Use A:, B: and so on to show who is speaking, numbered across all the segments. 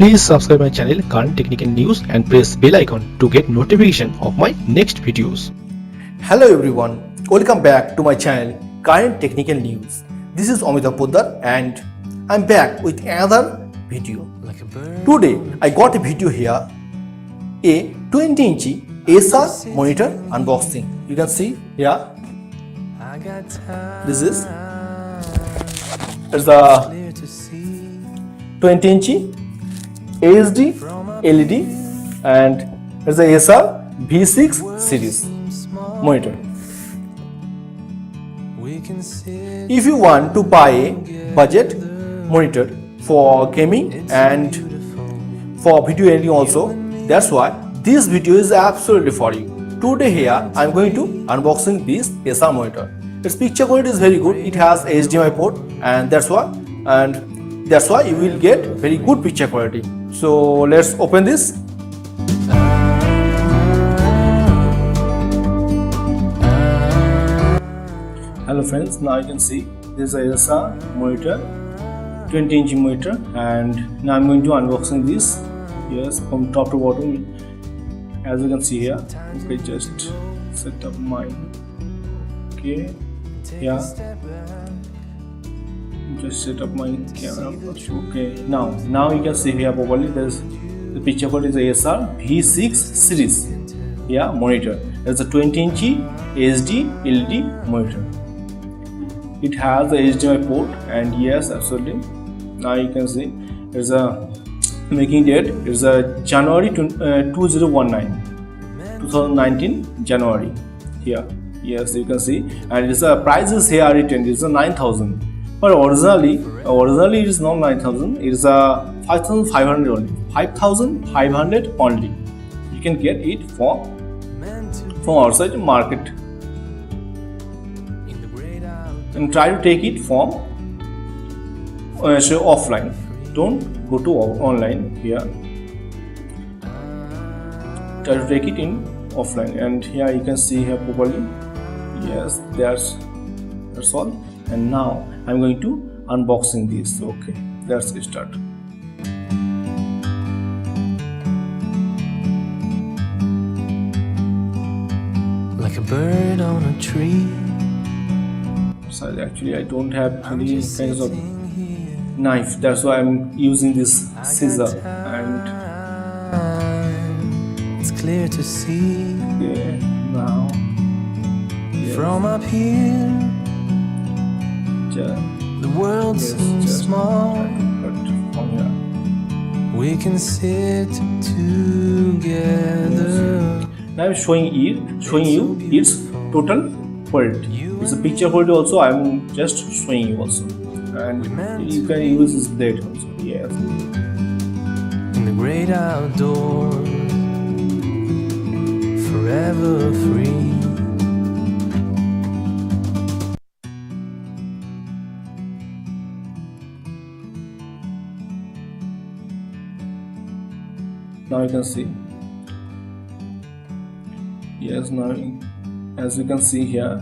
A: Please subscribe my channel Current Technical News and press bell icon to get notification of my next videos.
B: Hello everyone, welcome back to my channel Current Technical News. This is Amitabha Poddar and I'm back with another video. Today I got a video here, a 20-inch Acer monitor unboxing. You can see here, this is a 20-inch HD LED and it's a Acer V6 series monitor. If you want to buy a budget monitor for gaming and for video editing also, that's why this video is absolutely for you. Today here I am going to unboxing this Acer monitor. Its picture quality is very good. It has HDMI port and that's why you will get very good picture quality. So let's open this. Hello friends, now you can see this is Acer monitor, 20-inch monitor, and now I'm going to unboxing this. Yes, from top to bottom, as you can see here. Okay, just set up mine. Okay, yeah, just set up my camera. Okay, now you can see here properly. There's the picture code is Acer V6 series. Yeah, monitor. It's a 20-inch HD LED monitor. It has the HDMI port and yes, absolutely. Now you can see there's a making date. It's a January 2019 January. Here, yes, you can see, and it's a price is here written. It's a 9,000, but originally it is not 9,000. It is a 5,500 only. 5,500 only. You can get it from outside the market. And try to take it from offline. Don't go to online here. Try to take it in offline, and here you can see here properly. Yes, that's all. And now I'm going to unboxing this. Okay, let's start.
C: Like a bird on a tree.
B: Actually, I don't have any kinds of knife. That's why I'm using this scissor. And
C: it's clear to see.
B: Okay, now yes.
C: From up here, the world seems small. We can sit together.
B: Now I'm showing you its total quality. It's a picture quality also. I'm just showing you also, and you can use this blade also. Yes.
C: In the great outdoors, forever free.
B: Now you can see. Yes, now as you can see here.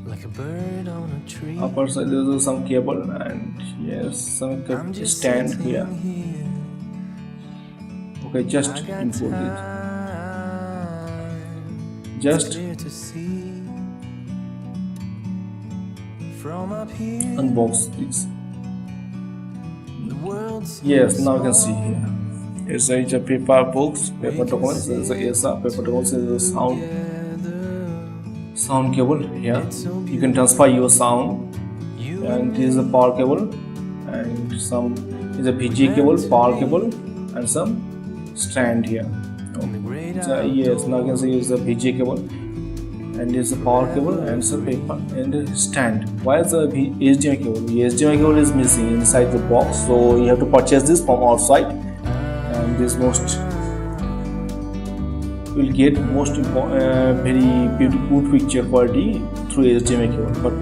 C: Like a bird on a tree.
B: Upper side there is some cable and yes, some stand here. Okay, just import it. Just unbox this. Yes, now you can see here. It's a paper box, paper documents. There's a Acer paper documents. There's a sound cable here. You can transfer your sound, and this is a power cable, and some is a VGA cable, power cable, and some stand here. Okay. So, yes, now you can see it's a VGA cable, and this is a power cable, and some paper and a stand. Why is the HDMI cable? The HDMI cable is missing inside the box, so you have to purchase this from outside, and this will get very good picture quality through HDMI cable, but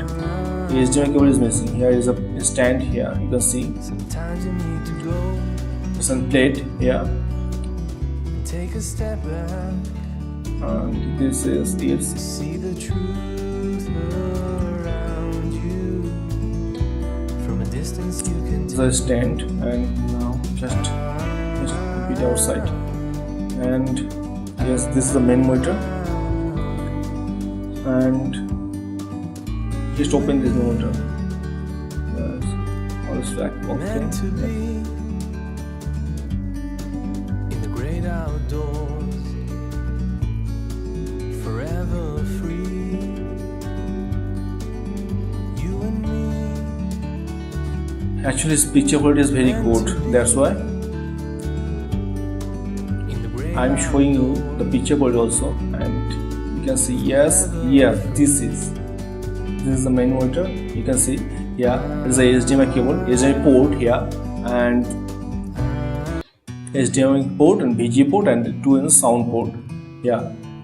B: HDMI cable is missing. Here is a stand here. You can see some plate here, and this is the stand. And now just the outside. And yes, this is the main monitor. And just open this monitor. Yes, all stack.
C: Meant to
B: Okay.
C: be in the great outdoors, forever free. You and me.
B: Actually, its picture quality is very good. That's why
C: In the great
B: I'm showing you the picture quality also, and you can see yes, this is the main monitor. You can see there is a HDMI cable, HDMI port here, and HDMI port and VGA port and 2 in sound port.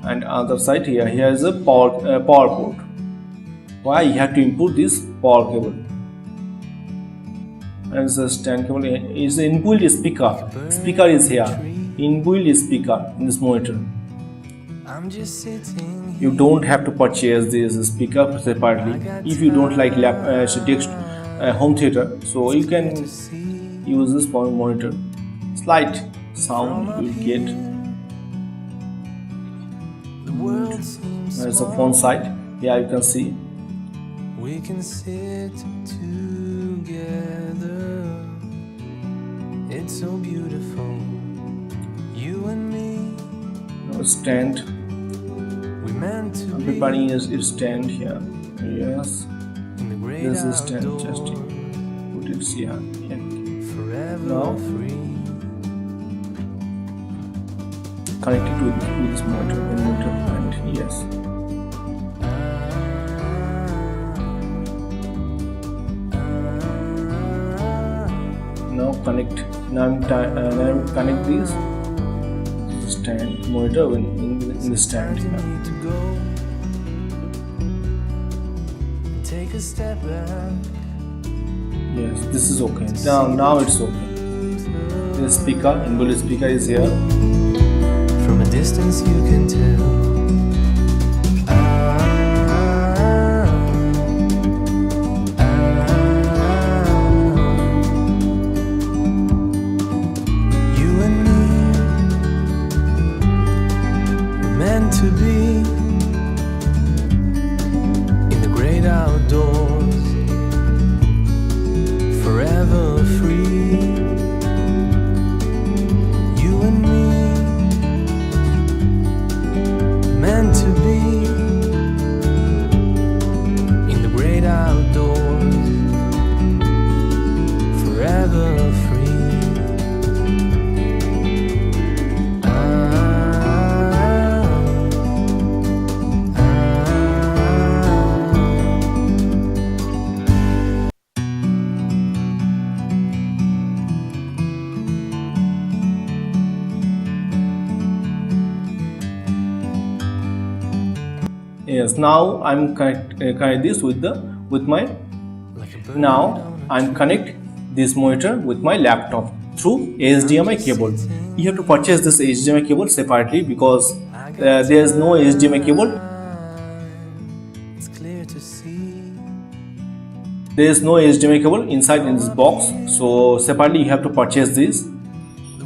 B: And other side here is a power port. Why you have to input this power cable? And the stand cable is the inbuilt speaker. Speaker is here. Inbuilt speaker in this monitor.
C: I'm just sitting
B: You don't have to purchase this speaker separately. If you don't like home theater, so you can
C: to see
B: use this monitor. Slight sound you will get.
C: the world seems
B: There's a
C: small.
B: front side. Here you can see.
C: We can sit together. It's so beautiful. You and me.
B: Stand.
C: We meant to
B: I'm
C: be
B: preparing its stand here. Yes.
C: in the great
B: This is stand. Just
C: outdoors,
B: put it here.
C: forever
B: Now.
C: free.
B: Connect it with this monitor and yes. Now connect. Now I'm connect this stand monitor in the stand
C: Time
B: here.
C: to go and take a step back.
B: Yes, this is okay. Now it's okay. The speaker, inbuilt speaker is here.
C: From a distance you can tell. You and me were meant to be in the great outdoors, forever free. You and me meant to be in the great outdoors, forever free.
B: Yes, now I'm connect this with my.
C: Like a bird
B: Now
C: on a
B: I'm connect this monitor with my laptop through HDMI cable. You have to purchase this HDMI cable separately because there is no HDMI cable.
C: It's clear to see.
B: There is no HDMI cable inside in this box. So separately you have to purchase this.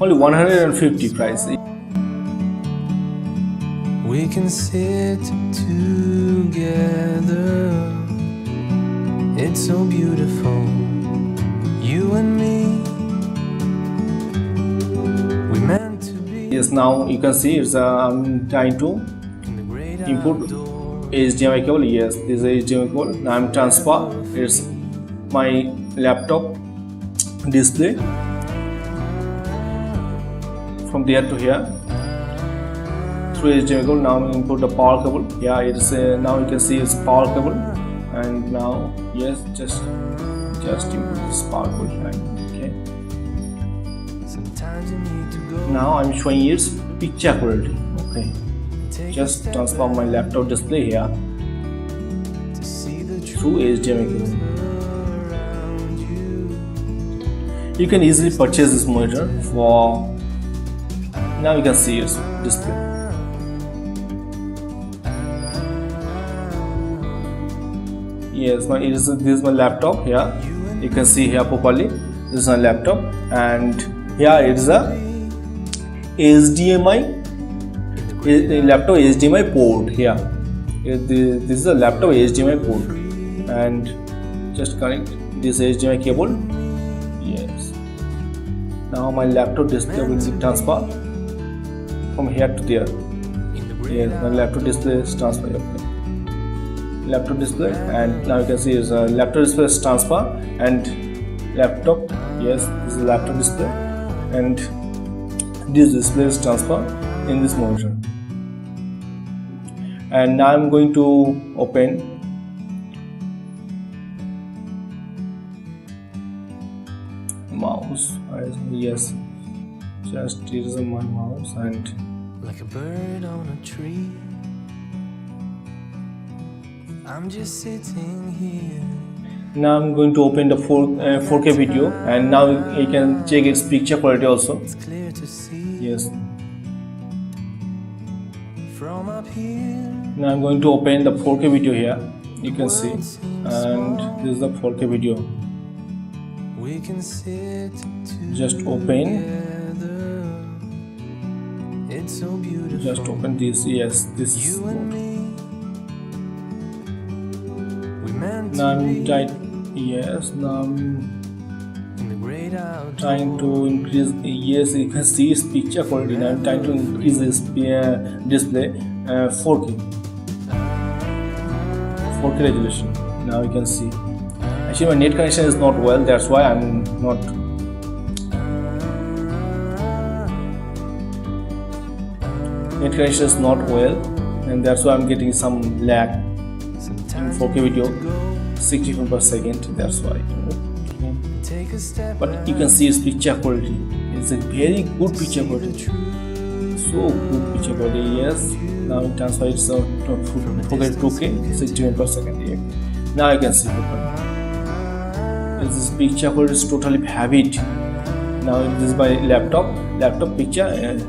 B: Only 150 price.
C: We can sit together. It's so beautiful. You and me. We meant to be
B: Yes, now you can see it's I'm trying to
C: in the great
B: input
C: outdoors.
B: HDMI cable. Yes, this is HDMI cable. Now I'm transfer. It's my laptop display from there to here through HDMI cable. Now I'm input the power cable. Yeah, it's now you can see it's power cable, and now yes, just input this power cable here. Okay.
C: Sometimes you need to go.
B: Now I'm showing its picture quality. Okay.
C: Take a
B: Just
C: step
B: transfer my laptop display here
C: to see the truth
B: through HDMI cable.
C: around you.
B: You can easily purchase this monitor for. Now you can see its display. Yes, this is my laptop here. You can see here properly. This is my laptop, and here it is a HDMI, laptop HDMI port here. This is a laptop HDMI port, and just connect this HDMI cable. Yes. Now my laptop display will be transferred from here to there. Yes, my laptop display is transferred. Okay. Laptop display, and now you can see is a laptop display is transfer and laptop. Yes, this is laptop display, and this display is transfer in this monitor. And now I'm going to open mouse. Yes, just here is my mouse, and
C: like a bird on a tree. I'm just sitting here.
B: now I'm going to open the 4K video, and now you can check its picture quality also.
C: It's clear to see
B: Yes.
C: from up here.
B: Now I'm going to open the 4K video here. You can see, and this is the 4K video.
C: We can sit
B: Just open.
C: together. It's so beautiful.
B: Just open this. Yes, this.
C: You and me. We meant
B: Now
C: to
B: I'm
C: be
B: trying. Yes. Now I'm
C: in the great outdoors.
B: trying to increase. Yes, you can see its picture quality. Now I'm trying to increase this display 4K. 4K resolution. Now you can see. Actually, my net connection is not well. That's why I'm not. Net connection is not well, and that's why I'm getting some lag in
C: Sometimes
B: 4K video, 60 frames per second. That's why. Okay.
C: take a step
B: But you can see its picture quality. It's a very good picture quality. So good picture quality. Yes. Now it transfer it to 2K, 60 frames per second. Yeah. Now you can see properly. This picture quality is totally vivid. Now this is my laptop picture, and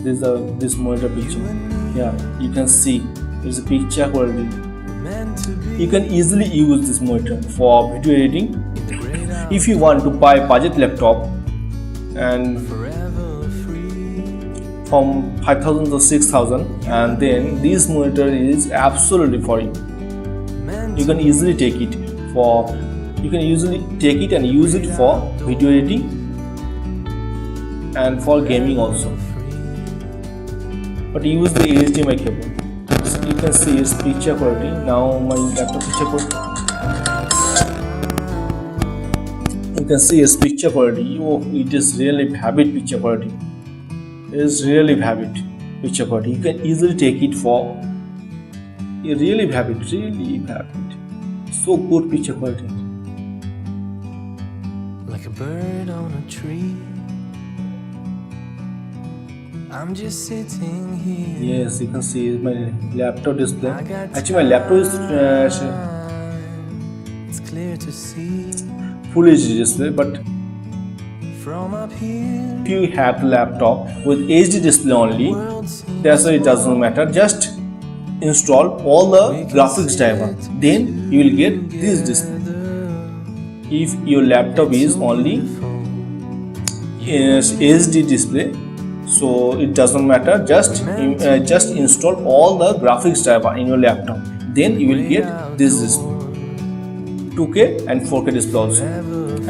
B: this monitor picture. Yeah, you can see there's a picture quality.
C: meant to be
B: You can easily use this monitor for video editing.
C: great out
B: If you want to buy budget laptop and
C: forever free.
B: from 5,000 to 6,000, and then this monitor is absolutely for you.
C: Meant
B: You can easily take it and use it for video editing and for gaming also. But use the HDMI cable. So you can see its picture quality. Now my laptop picture quality. You can see its picture quality. It is really vivid picture quality. It is really vivid picture quality. You can easily take it for really vivid. So good picture quality.
C: like a bird on a tree. I'm just sitting here.
B: Yes, you can see my laptop display. Actually, my laptop is
C: It's clear to see
B: full HD display, but
C: from up here.
B: if you have the laptop with HD display only,
C: World seems
B: that's why it doesn't matter. Just install all the graphics driver, then you will get this display. If your laptop is only HD display, so it doesn't matter. Just install all the graphics driver in your laptop, then you will get this display, 2K and 4K display also,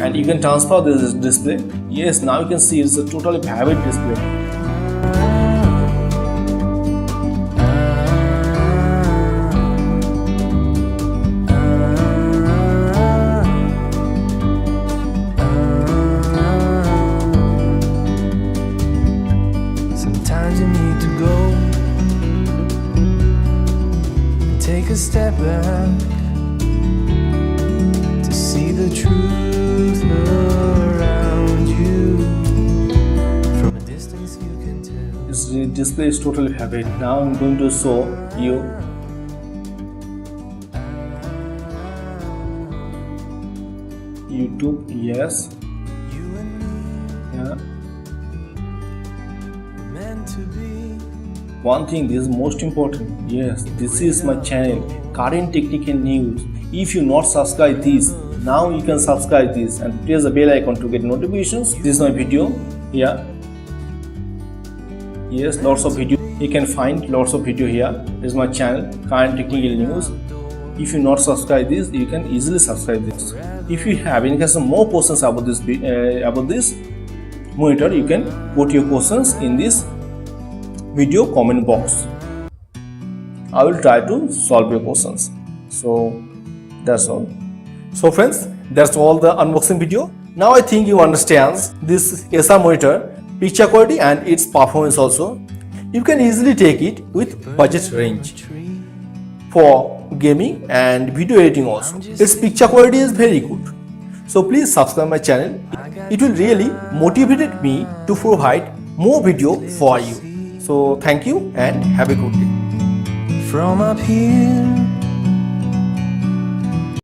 B: and you can transfer this display. Yes, now you can see it's a totally vivid display.
C: Sometimes you need to go and take a step back to see the truth around you. From a distance you can tell.
B: This display is totally vivid. Now I'm going to show you YouTube. Yes.
C: You and me
B: Yeah.
C: meant to be.
B: One thing, this is most important. Yes, this is my channel, Current Technical News. If you not subscribe this, now you can subscribe this and press the bell icon to get notifications. This is my video. Yeah. Yes, lots of video. You can find lots of video here. This is my channel, Current Technical News. If you not subscribe this, you can easily subscribe this. If you have any kind of more questions about this monitor, you can put your questions in this video comment box. I will try to solve your questions. So that's all. So friends, that's all the unboxing video. Now I think you understand this Acer monitor picture quality and its performance also. You can easily take it with budget range for gaming and video editing also. Its picture quality is very good. So please subscribe my channel. It will really motivate me to provide more video for you. So thank you and have a good day.
C: From up here